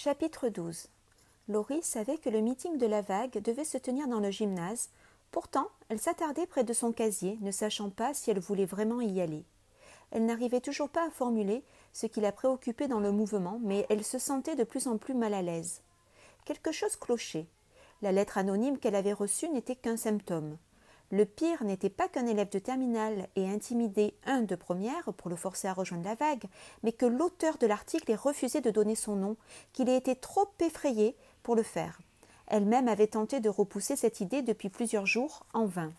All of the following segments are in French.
Chapitre 12. Laurie savait que le meeting de la vague devait se tenir dans le gymnase. Pourtant, elle s'attardait près de son casier, ne sachant pas si elle voulait vraiment y aller. Elle n'arrivait toujours pas à formuler ce qui la préoccupait dans le mouvement, mais elle se sentait de plus en plus mal à l'aise. Quelque chose clochait. La lettre anonyme qu'elle avait reçue n'était qu'un symptôme. Le pire n'était pas qu'un élève de terminale ait intimidé un de première pour le forcer à rejoindre la vague, mais que l'auteur de l'article ait refusé de donner son nom, qu'il ait été trop effrayé pour le faire. Elle-même avait tenté de repousser cette idée depuis plusieurs jours, en vain.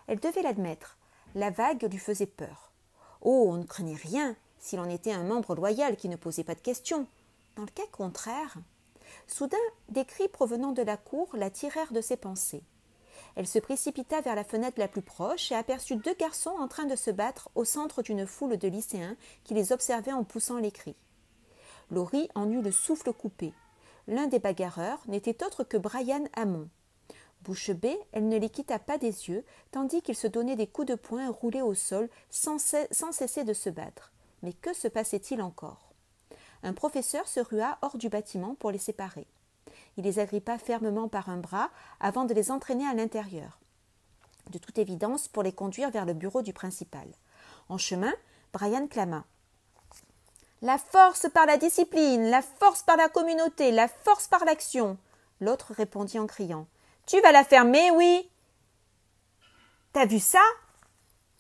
Elle devait l'admettre. La vague lui faisait peur. Oh, on ne craignait rien si l'on était un membre loyal qui ne posait pas de questions. Dans le cas contraire, soudain, des cris provenant de la cour la tirèrent de ses pensées. Elle se précipita vers la fenêtre la plus proche et aperçut deux garçons en train de se battre au centre d'une foule de lycéens qui les observaient en poussant les cris. Laurie en eut le souffle coupé. L'un des bagarreurs n'était autre que Brian Hammond. Bouche bée, elle ne les quitta pas des yeux, tandis qu'ils se donnaient des coups de poing roulés au sol sans cesser de se battre. Mais que se passait-il encore ? Un professeur se rua hors du bâtiment pour les séparer. Il les agrippa fermement par un bras avant de les entraîner à l'intérieur. De toute évidence, pour les conduire vers le bureau du principal. En chemin, Brian clama. « La force par la discipline, la force par la communauté, la force par l'action !» L'autre répondit en criant. « Tu vas la fermer, oui !»« T'as vu ça ?»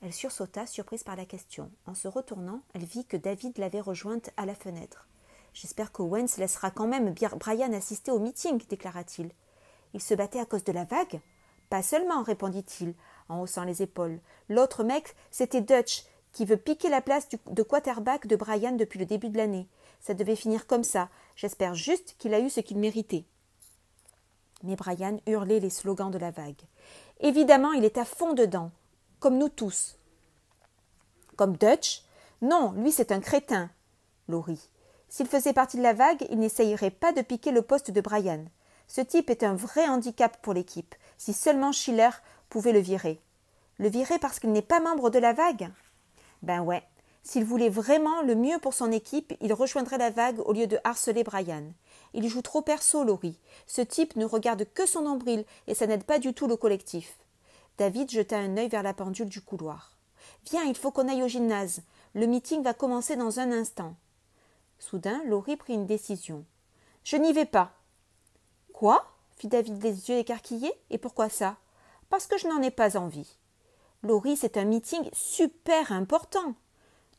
Elle sursauta, surprise par la question. En se retournant, elle vit que David l'avait rejointe à la fenêtre. « J'espère que Wentz laissera quand même Brian assister au meeting, déclara-t-il. Il se battait à cause de la vague ? Pas seulement, répondit-il, en haussant les épaules. L'autre mec, c'était Dutch, qui veut piquer la place de quarterback de Brian depuis le début de l'année. Ça devait finir comme ça. J'espère juste qu'il a eu ce qu'il méritait. Mais Brian hurlait les slogans de la vague. Évidemment, il est à fond dedans, comme nous tous. Comme Dutch ? Non, lui c'est un crétin. Laurie. S'il faisait partie de la vague, il n'essayerait pas de piquer le poste de Brian. Ce type est un vrai handicap pour l'équipe, si seulement Schiller pouvait le virer. Le virer parce qu'il n'est pas membre de la vague ? Ben ouais, s'il voulait vraiment le mieux pour son équipe, il rejoindrait la vague au lieu de harceler Brian. Il joue trop perso, Laurie. Ce type ne regarde que son nombril et ça n'aide pas du tout le collectif. David jeta un œil vers la pendule du couloir. « Viens, il faut qu'on aille au gymnase. Le meeting va commencer dans un instant. » Soudain, Laurie prit une décision. « Je n'y vais pas. »« Quoi ?» fit David les yeux écarquillés. « Et pourquoi ça ?»« Parce que je n'en ai pas envie. »« Laurie, c'est un meeting super important.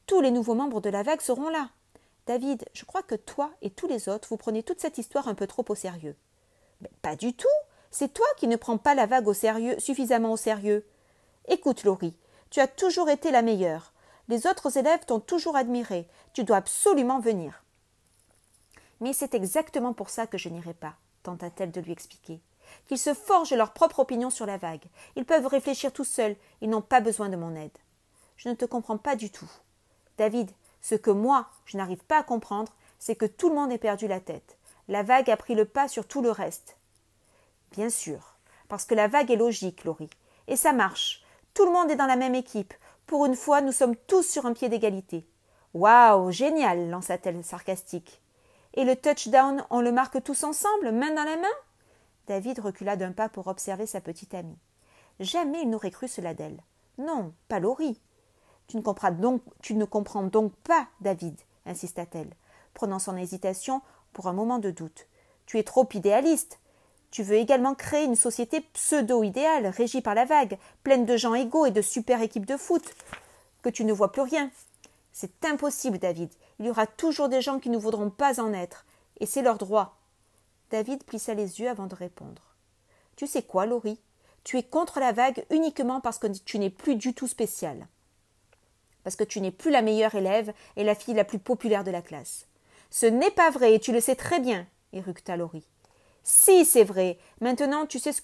Tous les nouveaux membres de la vague seront là. David, je crois que toi et tous les autres, vous prenez toute cette histoire un peu trop au sérieux. »« Mais pas du tout. C'est toi qui ne prends pas la vague suffisamment au sérieux. Écoute, Laurie, tu as toujours été la meilleure. Les autres élèves t'ont toujours admirée. Tu dois absolument venir. » « Mais c'est exactement pour ça que je n'irai pas, tenta-t-elle de lui expliquer. Qu'ils se forgent leur propre opinion sur la vague. Ils peuvent réfléchir tout seuls. Ils n'ont pas besoin de mon aide. Je ne te comprends pas du tout. David, ce que moi, je n'arrive pas à comprendre, c'est que tout le monde ait perdu la tête. La vague a pris le pas sur tout le reste. Bien sûr, parce que la vague est logique, Laurie. Et ça marche. Tout le monde est dans la même équipe. Pour une fois, nous sommes tous sur un pied d'égalité. Waouh, génial, lança-t-elle sarcastique. Et le touchdown, on le marque tous ensemble, main dans la main ? David recula d'un pas pour observer sa petite amie. Jamais il n'aurait cru cela d'elle. Non, pas Laurie. Tu ne comprends donc pas, David, insista-t-elle, prenant son hésitation pour un moment de doute. Tu es trop idéaliste. Tu veux également créer une société pseudo-idéale, régie par la vague, pleine de gens égaux et de super équipes de foot, que tu ne vois plus rien. C'est impossible, David. Il y aura toujours des gens qui ne voudront pas en être, et c'est leur droit. David plissa les yeux avant de répondre. Tu sais quoi, Laurie ? Tu es contre la vague uniquement parce que tu n'es plus du tout spéciale. Parce que tu n'es plus la meilleure élève et la fille la plus populaire de la classe. Ce n'est pas vrai et tu le sais très bien, éructa Laurie. Si, c'est vrai. Maintenant, tu sais ce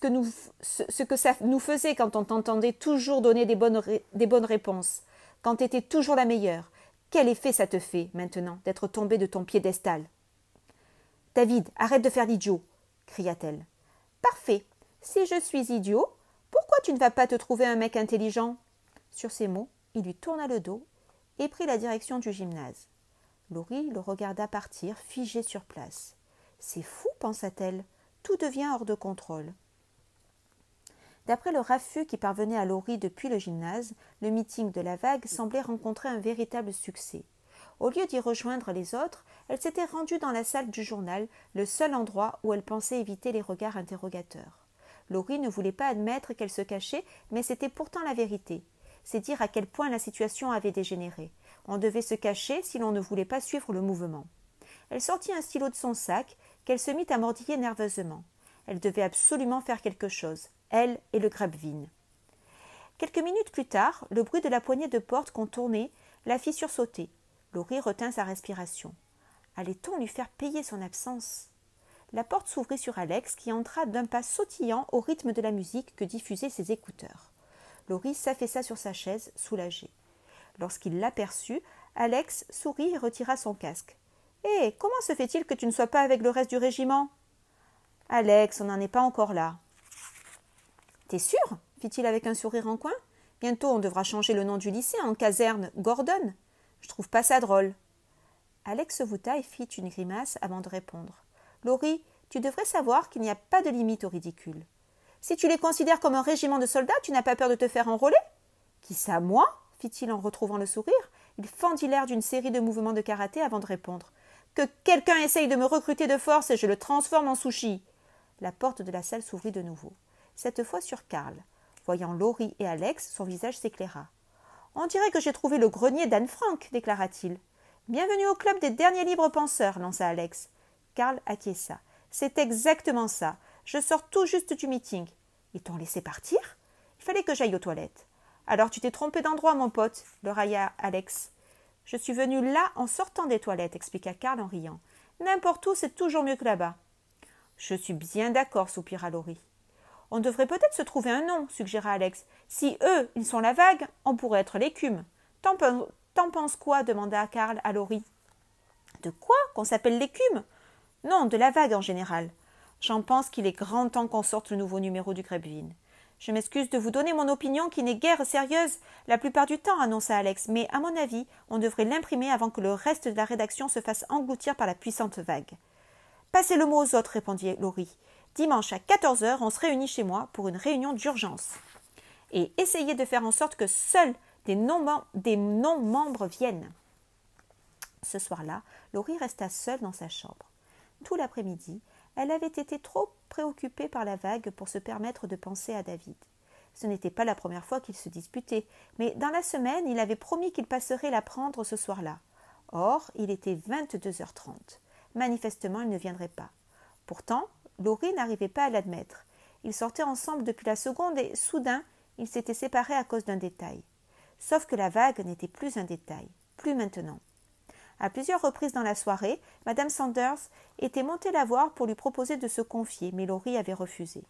que ça nous faisait quand on t'entendait toujours donner des bonnes réponses, quand tu étais toujours la meilleure. Quel effet ça te fait, maintenant, d'être tombée de ton piédestal ? David, arrête de faire l'idiot, cria-t-elle. Parfait. Si je suis idiot, pourquoi tu ne vas pas te trouver un mec intelligent ? Sur ces mots, il lui tourna le dos et prit la direction du gymnase. Laurie le regarda partir, figé sur place. C'est fou, pensa-t-elle. Tout devient hors de contrôle. D'après le raffut qui parvenait à Laurie depuis le gymnase, le meeting de la vague semblait rencontrer un véritable succès. Au lieu d'y rejoindre les autres, elle s'était rendue dans la salle du journal, le seul endroit où elle pensait éviter les regards interrogateurs. Laurie ne voulait pas admettre qu'elle se cachait, mais c'était pourtant la vérité. C'est dire à quel point la situation avait dégénéré. On devait se cacher si l'on ne voulait pas suivre le mouvement. Elle sortit un stylo de son sac, qu'elle se mit à mordiller nerveusement. Elle devait absolument faire quelque chose, elle et le Grapevine. Quelques minutes plus tard, le bruit de la poignée de porte qu'on tournait la fit sursauter. Laurie retint sa respiration. Allait-on lui faire payer son absence? La porte s'ouvrit sur Alex qui entra d'un pas sautillant au rythme de la musique que diffusaient ses écouteurs. Laurie s'affaissa sur sa chaise, soulagée. Lorsqu'il l'aperçut, Alex sourit et retira son casque. « Hé, comment se fait-il que tu ne sois pas avec le reste du régiment ?»« Alex, on n'en est pas encore là. »« T'es sûr ?» fit-il avec un sourire en coin. « Bientôt on devra changer le nom du lycée en caserne Gordon. Je trouve pas ça drôle. » Alex se voûta et fit une grimace avant de répondre. « Laurie, tu devrais savoir qu'il n'y a pas de limite au ridicule. Si tu les considères comme un régiment de soldats, tu n'as pas peur de te faire enrôler ?»« Qui ça, moi ?» fit-il en retrouvant le sourire. Il fendit l'air d'une série de mouvements de karaté avant de répondre. « Que quelqu'un essaye de me recruter de force et je le transforme en sushi !» La porte de la salle s'ouvrit de nouveau, cette fois sur Karl. Voyant Laurie et Alex, son visage s'éclaira. « On dirait que j'ai trouvé le grenier d'Anne Frank, déclara-t-il. « Bienvenue au club des derniers libres penseurs, lança Alex. Karl acquiesça. « C'est exactement ça. Je sors tout juste du meeting. »« Ils t'ont laissé partir ? Il fallait que j'aille aux toilettes. »« Alors tu t'es trompé d'endroit, mon pote, » le railla Alex. « Je suis venu là en sortant des toilettes, » expliqua Karl en riant. « N'importe où, c'est toujours mieux que là-bas. »« Je suis bien d'accord, » soupira Laurie. « On devrait peut-être se trouver un nom, » suggéra Alex. « Si eux, ils sont la vague, on pourrait être l'écume. »« T'en penses quoi ?» demanda Karl à Laurie. « De quoi ? Qu'on s'appelle l'écume ? » ?»« Non, de la vague en général. J'en pense qu'il est grand temps qu'on sorte le nouveau numéro du Grapevine. Je m'excuse de vous donner mon opinion qui n'est guère sérieuse la plupart du temps, annonça Alex, mais à mon avis, on devrait l'imprimer avant que le reste de la rédaction se fasse engloutir par la puissante vague. Passez le mot aux autres, répondit Laurie. Dimanche à 14h, on se réunit chez moi pour une réunion d'urgence. Et essayez de faire en sorte que seuls des non-membres viennent. Ce soir-là, Laurie resta seule dans sa chambre. Tout l'après-midi, elle avait été trop préoccupée par la vague pour se permettre de penser à David. Ce n'était pas la première fois qu'ils se disputaient, mais dans la semaine, il avait promis qu'il passerait la prendre ce soir-là. Or, il était 22h30. Manifestement, il ne viendrait pas. Pourtant, Laurie n'arrivait pas à l'admettre. Ils sortaient ensemble depuis la seconde et, soudain, ils s'étaient séparés à cause d'un détail. Sauf que la vague n'était plus un détail, plus maintenant. À plusieurs reprises dans la soirée, Madame Sanders était montée la voir pour lui proposer de se confier, mais Laurie avait refusé.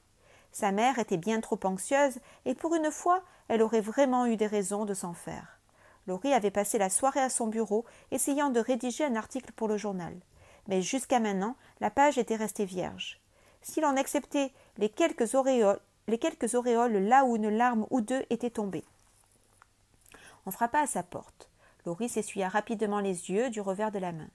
Sa mère était bien trop anxieuse et pour une fois, elle aurait vraiment eu des raisons de s'en faire. Laurie avait passé la soirée à son bureau, essayant de rédiger un article pour le journal. Mais jusqu'à maintenant, la page était restée vierge. Si l'on acceptait les quelques auréoles là où une larme ou deux était tombée. On frappa à sa porte. Laurie s'essuya rapidement les yeux du revers de la main.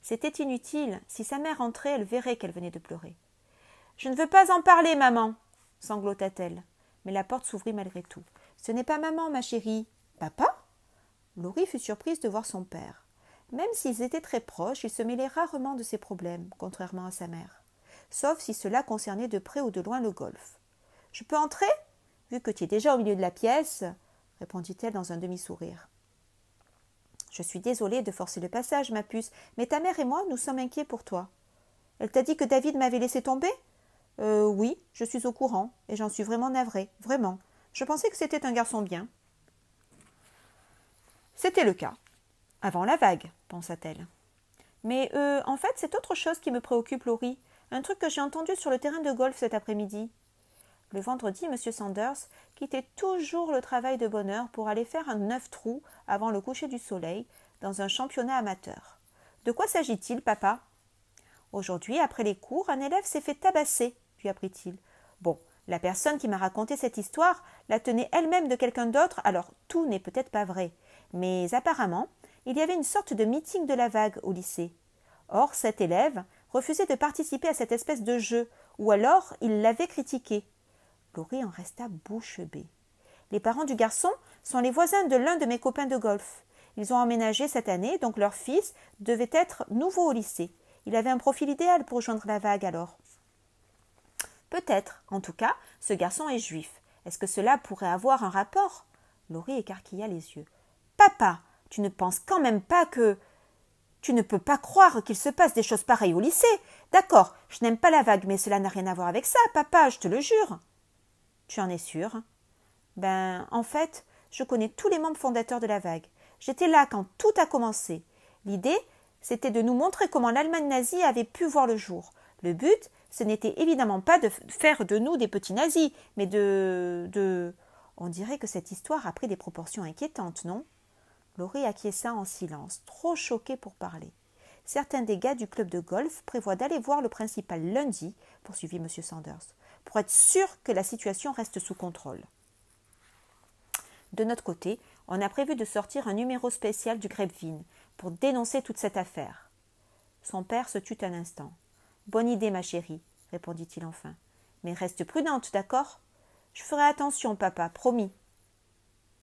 C'était inutile. Si sa mère entrait, elle verrait qu'elle venait de pleurer. « Je ne veux pas en parler, maman !» sanglota-t-elle. Mais la porte s'ouvrit malgré tout. « Ce n'est pas maman, ma chérie. »« Papa ?» Laurie fut surprise de voir son père. Même s'ils étaient très proches, il se mêlait rarement de ses problèmes, contrairement à sa mère. Sauf si cela concernait de près ou de loin le golf. « Je peux entrer ? Vu que tu es déjà au milieu de la pièce, » répondit-elle dans un demi-sourire. « Je suis désolée de forcer le passage, ma puce, mais ta mère et moi, nous sommes inquiets pour toi. »« Elle t'a dit que David m'avait laissé tomber ?»« Oui, je suis au courant, et j'en suis vraiment navrée, vraiment. Je pensais que c'était un garçon bien. » C'était le cas. Avant la vague, pensa-t-elle. « Mais en fait, c'est autre chose qui me préoccupe, Laurie. Un truc que j'ai entendu sur le terrain de golf cet après-midi. » Le vendredi, M. Sanders quittait toujours le travail de bonne heure pour aller faire un 9 trous avant le coucher du soleil dans un championnat amateur. « De quoi s'agit-il, papa ?»« Aujourd'hui, après les cours, un élève s'est fait tabasser, » lui apprit-il. « Bon, la personne qui m'a raconté cette histoire la tenait elle-même de quelqu'un d'autre, alors tout n'est peut-être pas vrai. Mais apparemment, il y avait une sorte de meeting de la vague au lycée. Or, cet élève refusait de participer à cette espèce de jeu, ou alors il l'avait critiqué. Laurie en resta bouche bée. Les parents du garçon sont les voisins de l'un de mes copains de golf. Ils ont emménagé cette année, donc leur fils devait être nouveau au lycée. Il avait un profil idéal pour joindre la vague alors. Peut-être. En tout cas, ce garçon est juif. Est-ce que cela pourrait avoir un rapport? Laurie écarquilla les yeux. Papa, tu ne penses quand même pas que... Tu ne peux pas croire qu'il se passe des choses pareilles au lycée. D'accord, je n'aime pas la vague, mais cela n'a rien à voir avec ça, papa, je te le jure. Tu en es sûr? Ben, en fait, je connais tous les membres fondateurs de la vague. J'étais là quand tout a commencé. L'idée, c'était de nous montrer comment l'Allemagne nazie avait pu voir le jour. Le but, ce n'était évidemment pas de faire de nous des petits nazis, mais de... On dirait que cette histoire a pris des proportions inquiétantes, non? Laurie acquiesça en silence, trop choquée pour parler. Certains des gars du club de golf prévoient d'aller voir le principal lundi, poursuivit M. Sanders, pour être sûr que la situation reste sous contrôle. De notre côté, on a prévu de sortir un numéro spécial du Grapevine pour dénoncer toute cette affaire. Son père se tut un instant. « Bonne idée, ma chérie, » répondit-il enfin. « Mais reste prudente, d'accord ? » « Je ferai attention, papa, promis. »